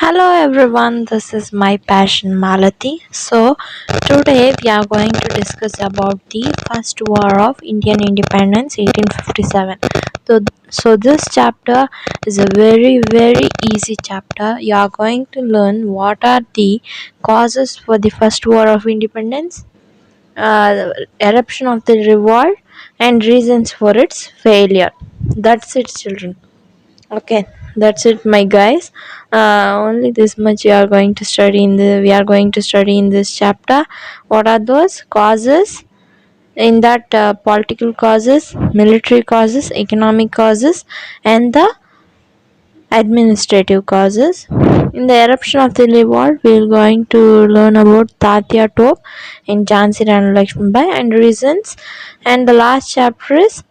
Hello everyone, this is my passion Malathi. So today we are going to discuss about the first war of Indian independence 1857. So this chapter is a very easy chapter. You are going to learn what are the causes for the first war of independence, eruption of the revolt and reasons for its failure. That's it children. Okay, that's it, my guys. Only this much we are going to study in this chapter. What are those causes? In that, political causes, military causes, economic causes, and the administrative causes. In the eruption of the revolt, we are going to learn about Tatya Top and Jhansi Rani Lakshmibai and reasons. And the last chapter is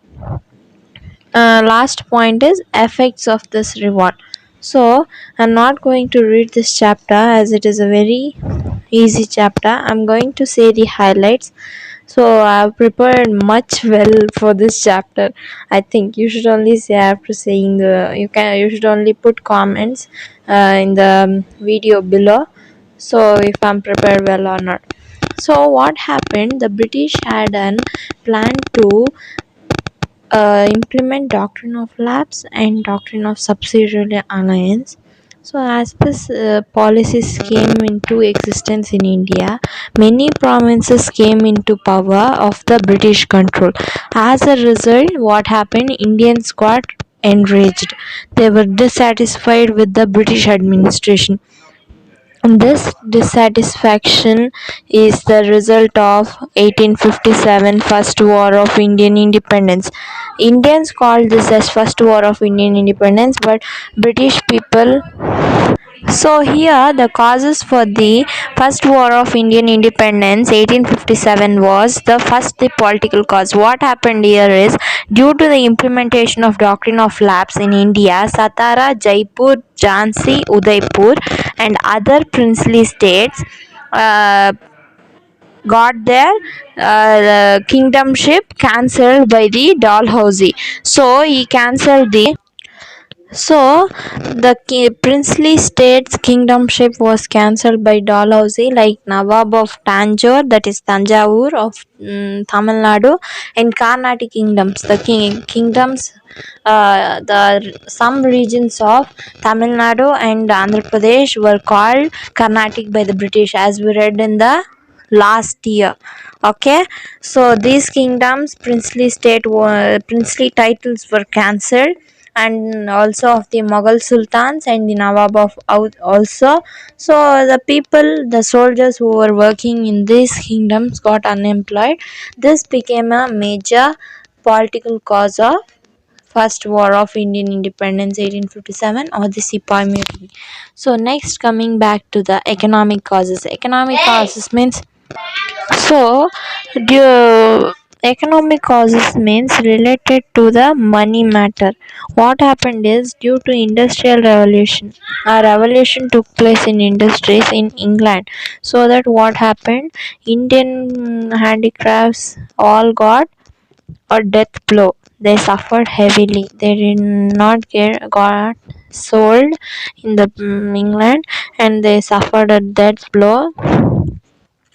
last point is effects of this reward. So I'm not going to read this chapter as it is a very easy chapter. I'm going to say the highlights. So I've prepared much well for this chapter. I think you should only say after saying the you should only put comments in the video below, so if I'm prepared well or not. So what happened, the British had an plan to implement doctrine of lapse and doctrine of subsidiary alliance. So as this policies came into existence in India, many provinces came into power of the British control. As a result, what happened, Indians got enraged. They were dissatisfied with the British administration. This dissatisfaction is the result of 1857 First War of Indian Independence. Indians called this as First War of Indian Independence, but British people. So here the causes for the First War of Indian Independence 1857 was the first, the political cause. What happened here is, due to the implementation of doctrine of lapse in India, Satara, Jaipur, Jhansi, Udaipur and other princely states uh, got their kingdomship cancelled by the Dalhousie. So he cancelled the princely states kingdomship was cancelled by Dalhousie, like Nawab of Tanjore, that is Tanjavur of Tamil Nadu, and Carnatic kingdoms. The kingdoms, the some regions of Tamil Nadu and Andhra Pradesh were called Carnatic by the British, as we read in the last year. Okay, so these kingdoms, princely titles were cancelled, and also of the Mughal sultans and the Nawab of Oudh also. So the people, the soldiers who were working in these kingdoms got unemployed. This became a major political cause of First War of Indian Independence 1857, or the Sepoy Mutiny. So next, coming back to the economic causes. Economic causes means, so, the economic causes means related to the money matter. What happened is, due to industrial revolution, a revolution took place in industries in England. So that what happened, Indian handicrafts all got a death blow. They suffered heavily. They did not got sold in the England, and they suffered a death blow.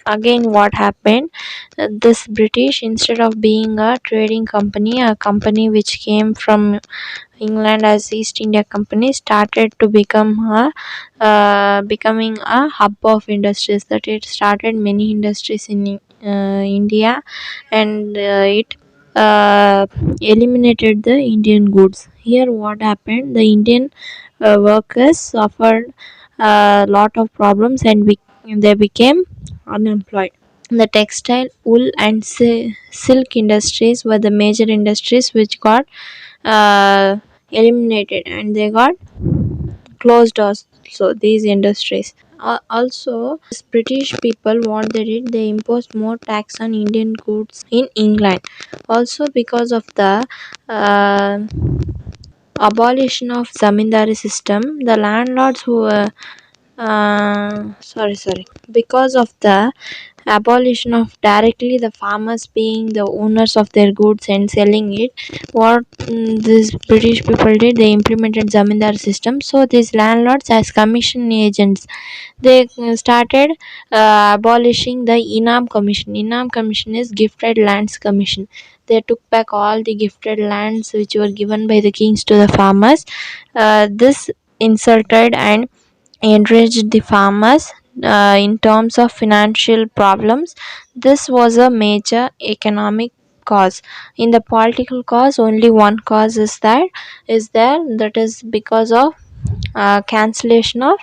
Again, what happened, this British, instead of being a trading company, a company which came from England as East India Company, started to becoming a hub of industries. That it started many industries in India, and it eliminated the Indian goods. Here what happened, the Indian workers suffered a lot of problems, and they became unemployed. The textile, wool, and silk industries were the major industries which got eliminated, and they got closed also, these industries. Also, this British people, what they did, they imposed more tax on Indian goods in England. Also, because of the abolition of zamindari system, the landlords who Sorry, because of the abolition of directly the farmers being the owners of their goods and selling it. What these British people did, they implemented zamindar system. So these landlords as commission agents, they started abolishing the Inam Commission is gifted lands commission. They took back all the gifted lands which were given by the kings to the farmers. This insulted and enraged the farmers in terms of financial problems. This was a major economic cause. In the political cause, only one cause is there, that is because of cancellation of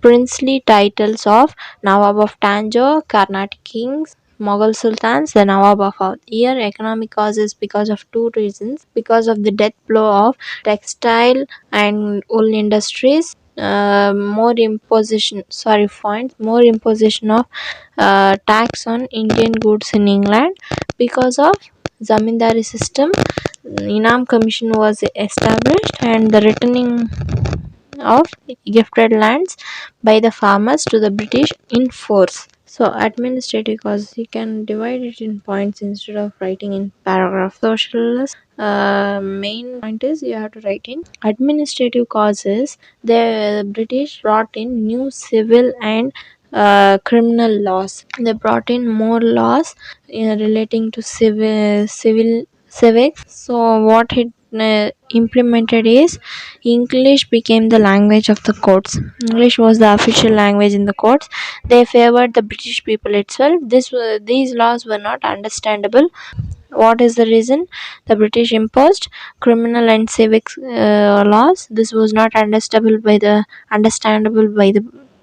princely titles of Nawab of Tanjore, Carnatic kings, Mughal sultans, the Nawab of Oudh. Here, economic causes because of two reasons: because of the death blow of textile and wool industries, more imposition of tax on Indian goods in England. Because of zamindari system, Inam Commission was established, and the returning of gifted lands by the farmers to the British in force. So administrative causes, you can divide it in points instead of writing in paragraph. Socialist main point is you have to write in administrative causes. The British brought in new civil and criminal laws. They brought in more laws relating to civil civics. So what it implemented is English became the language of the courts. English was the official language in the courts. They favored the British people itself. These laws were not understandable. What is the reason? The British imposed criminal and civic laws. This was not understandable by the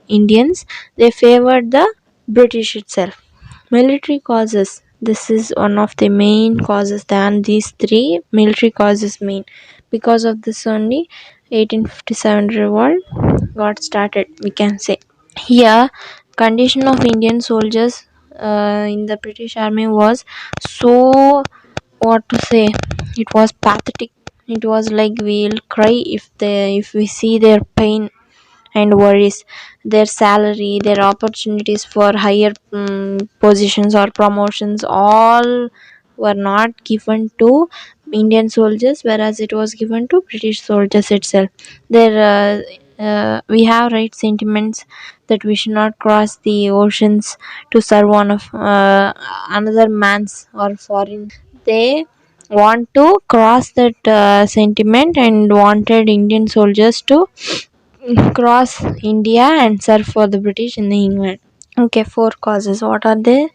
Indians. They favored the British itself. Military causes. This is one of the main causes than these three. Military causes main. Because of this only 1857 revolt got started, we can say. Here, condition of Indian soldiers in the British army was so, what to say, it was pathetic. It was like we'll cry if we see their pain and worries. Their salary, their opportunities for higher positions or promotions, all were not given to Indian soldiers, whereas it was given to British soldiers itself. We have right sentiments that we should not cross the oceans to serve one of another man's or foreign. They want to cross that sentiment and wanted Indian soldiers to cross India and serve for the British in the England. Okay, four causes. What are they?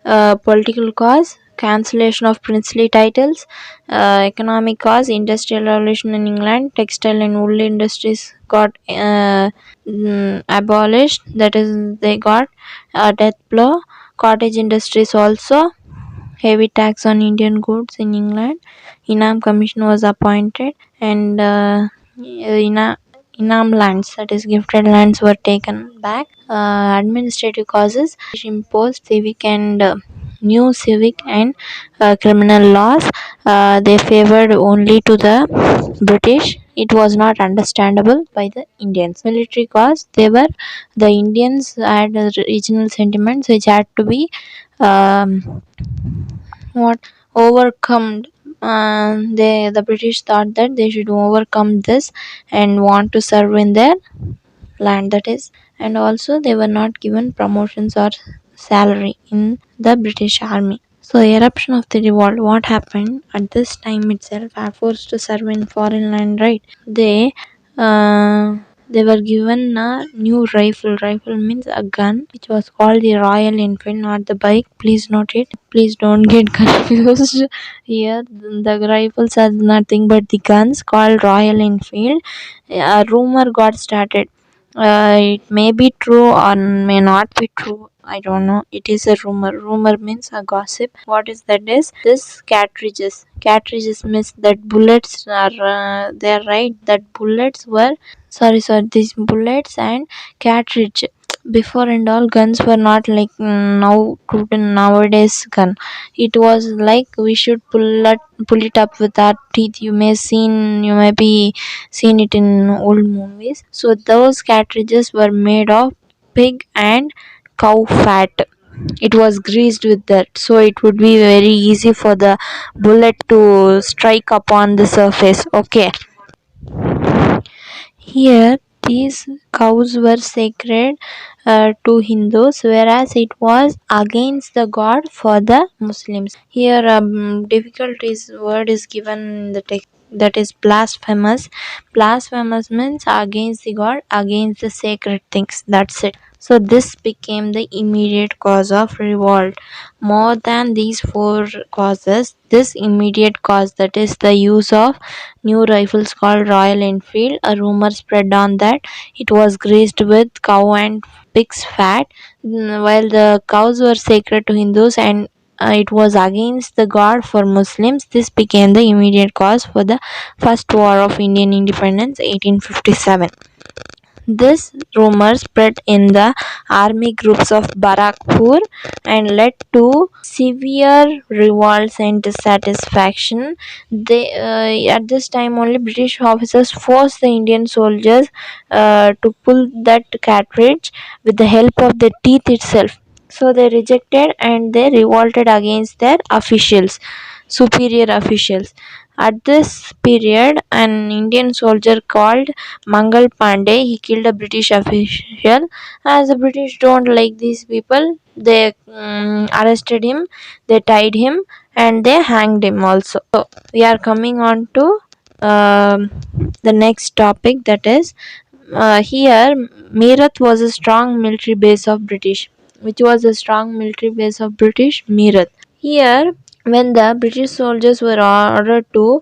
Political cause, cancellation of princely titles; economic cause, industrial revolution in England, textile and wool industries got abolished. That is, they got a death blow. Cottage industries also, heavy tax on Indian goods in England. Inam Commission was appointed, and Inam lands, that is gifted lands, were taken back. Administrative causes, which imposed civic and new civic and criminal laws. They favored only to the British. It was not understandable by the Indians. Military cause, they were, the Indians had regional sentiments which had to be what overcome. The British thought that they should overcome this and want to serve in their land, that is, and also they were not given promotions or salary in the British army. So eruption of the revolt, what happened at this time itself, are forced to serve in foreign land, right? They were given a new rifle. Rifle means a gun, which was called the Royal Enfield, not the bike. Please note it. Please don't get confused. Here, the rifles are nothing but the guns called Royal Enfield. A rumor got started. It may be true or may not be true. I don't know. It is a rumor. Rumor means a gossip. What is that? Is this cartridges? Cartridges means that bullets are there, right? That bullets were, sorry, these bullets and cartridge. Before and all, guns were not like nowadays gun. It was like we should pull it up with our teeth. You may be seen it in old movies. So those cartridges were made of pig and cow fat. It was greased with that, so it would be very easy for the bullet to strike upon the surface. Okay. Here, these cows were sacred to Hindus, whereas it was against the god for the Muslims. Here, difficulties word is given in the text, that is blasphemous. Blasphemous means against the god, against the sacred things. That's it. So this became the immediate cause of revolt. More than these four causes, this immediate cause, that is the use of new rifles called Royal Enfield, a rumor spread on that it was greased with cow and pig's fat. While the cows were sacred to Hindus and it was against the god for Muslims, this became the immediate cause for the first war of Indian independence, 1857. This rumor spread in the army groups of Barakpur and led to severe revolts and dissatisfaction. At this time, only British officers forced the Indian soldiers to pull that cartridge with the help of the teeth itself. So they rejected and they revolted against their officials, superior officials. At this period, an Indian soldier called Mangal Pandey, he killed a British official. As the British don't like these people, they arrested him, they tied him, and they hanged him also. So we are coming on to the next topic, that is here Meerut was a strong military base of British. Which was a strong military base of British? Meerut. Here, when the British soldiers were ordered to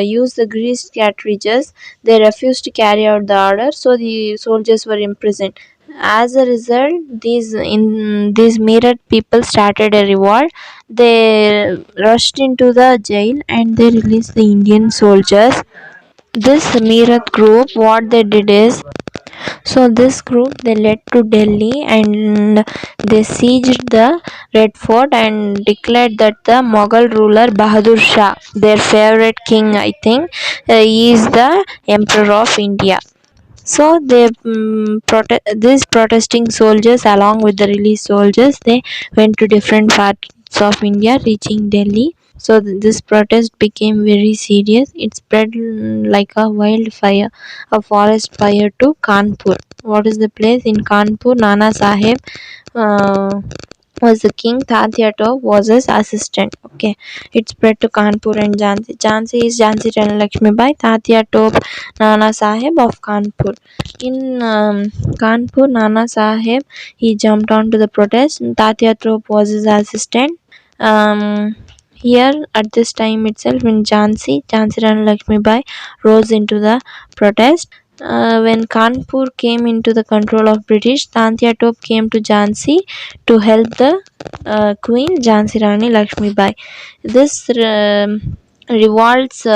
use the greased cartridges, they refused to carry out the order, so the soldiers were imprisoned. As a result, these Meerut people started a revolt. They rushed into the jail and they released the Indian soldiers. This Meerut group, what they did is, so this group they led to Delhi and they sieged the Red Fort and declared that the Mughal ruler Bahadur Shah, their favorite king, I think, he is the emperor of India. So these protesting soldiers, along with the released soldiers, they went to different parts of India, reaching Delhi. So this protest became very serious. It spread like a wildfire, a forest fire to Kanpur. What is the place in Kanpur? Nana Sahib was the king. Tatya Top was his assistant. Okay, it spread to Kanpur and Jhansi. Jhansi is Jhansi Rani Lakshmi Bai. Tatya Top, Nana Sahib of Kanpur. In Kanpur, Nana Sahib, he jumped onto the protest. Tatya Top was his assistant. Here at this time itself in Jhansi Rani Lakshmi Bai rose into the protest. When Kanpur came into the control of British, Tantia Top came to Jhansi to help the Queen Jhansi Rani Lakshmi Bai. This revolt's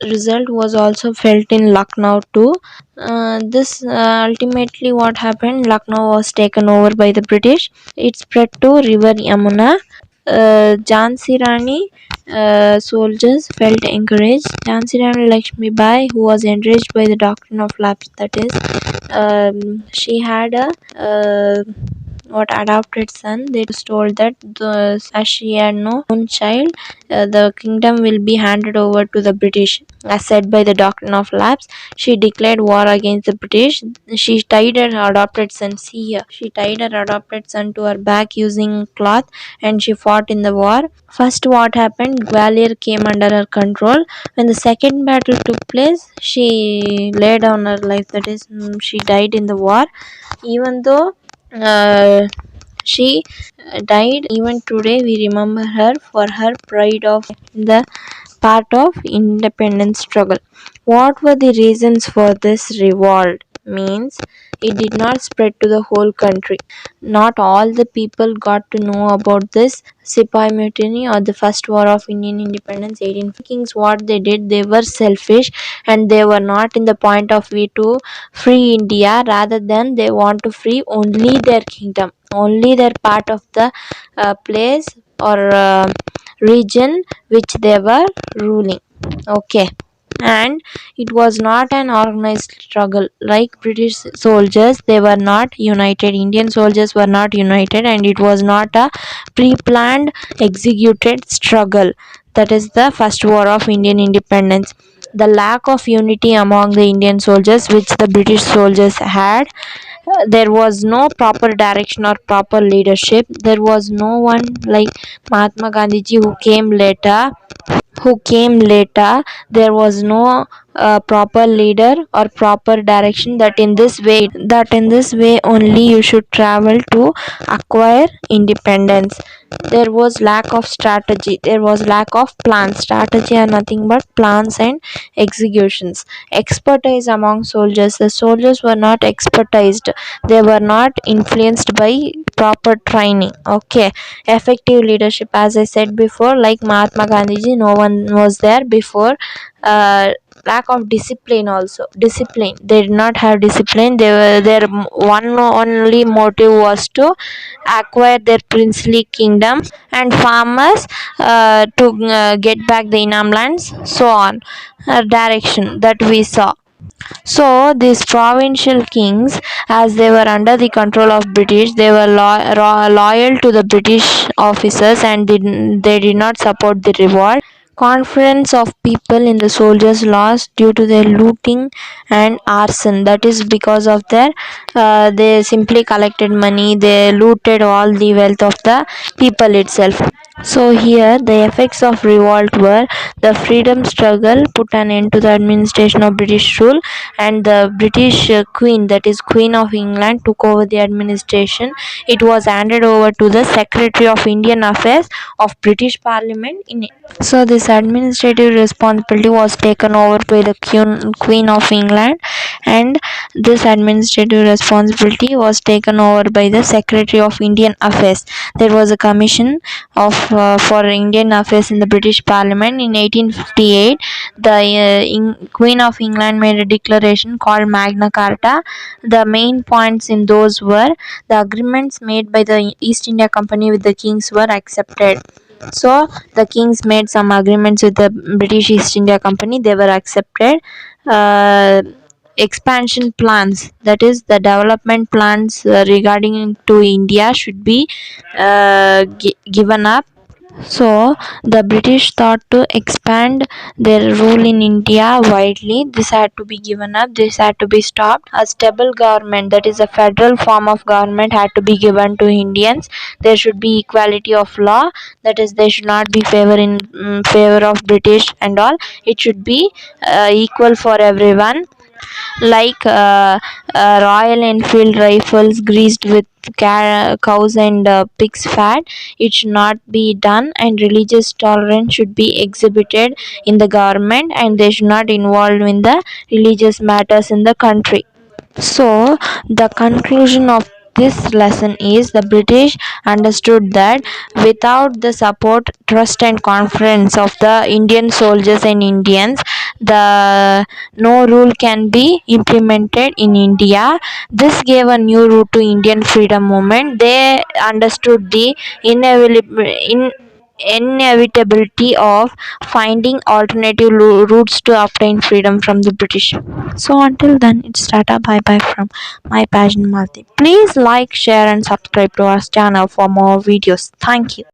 result was also felt in Lucknow too. This ultimately what happened, Lucknow was taken over by the British. It spread to river Yamuna. Jhansi Rani soldiers felt encouraged. Jhansi Rani Lakshmi Bai, who was enraged by the doctrine of lapse, that is, she had a what adopted son. They was told that as she had no own child, the kingdom will be handed over to the British. As said by the doctrine of lapse, she declared war against the British. She tied her adopted son. See here, she tied her adopted son to her back using cloth, and she fought in the war. First, what happened? Gwalior came under her control. When the second battle took place, she laid down her life. That is, she died in the war. Even though she died, even today we remember her for her pride of the part of independence struggle. What were the reasons for this revolt? Means it did not spread to the whole country. Not all the people got to know about this Sipai Mutiny or the first war of Indian independence. 18 kings, what they did, they were selfish and they were not in the point of view to free India. Rather than they want to free only their kingdom, only their part of the place or region which they were ruling. Okay. and it was not an organized struggle. Like British soldiers, they were not united. Indian soldiers were not united, and it was not a pre-planned, executed struggle. That is the first war of Indian independence. The lack of unity among the Indian soldiers, which the British soldiers had, there was no proper direction or proper leadership. There was no one like Mahatma Gandhiji who came later. There was no proper leader or proper direction, that in this way only you should travel to acquire independence. There was lack of strategy, there was lack of plans. Strategy are nothing but plans and executions. Expertise among soldiers, the soldiers were not expertised, they were not influenced by proper training. Okay. Effective leadership, as I said before, like Mahatma Gandhiji, no one was there before. uh, Lack of discipline, also discipline, they did not have discipline. They were their one only motive was to acquire their princely kingdom, and farmers to get back the inam lands, so on. Direction that we saw. So these provincial kings, as they were under the control of British, they were loyal to the British officers, and they did not support the revolt. Confidence of people in the soldiers lost due to their looting and arson. That is because of their they simply collected money, they looted all the wealth of the people itself. So here the effects of revolt were the freedom struggle put an end to the administration of British rule, and the British Queen, that is Queen of England, took over the administration. It was handed over to the Secretary of Indian Affairs of British Parliament in. So this administrative responsibility was taken over by the Queen of England, and this administrative responsibility was taken over by the Secretary of Indian Affairs. There was a commission of for Indian Affairs in the British Parliament in 1858. The Queen of England made a declaration called Magna Carta. The main points in those were the agreements made by the East India Company with the kings were accepted. So the kings made some agreements with the British East India Company, they were accepted. uh, Expansion plans, that is the development plans regarding to India, should be given up. So the British thought to expand their rule in India widely. This had to be given up, this had to be stopped. A stable government, that is a federal form of government, had to be given to Indians. There should be equality of law, that is they should not be favor of British and all. It should be equal for everyone. Like Royal Enfield rifles greased with cows and pigs fat, it should not be done, and religious tolerance should be exhibited in the government, and they should not involve in the religious matters in the country. So, the conclusion of this lesson is the British understood that without the support, trust, and confidence of the Indian soldiers and Indians, the no rule can be implemented in India. This gave a new route to Indian freedom movement. They understood the inevitability of finding alternative routes to obtain freedom from the British. So until then, it's Tata bye bye from my passion Malathi. Please like, share, and subscribe to our channel for more videos. Thank you.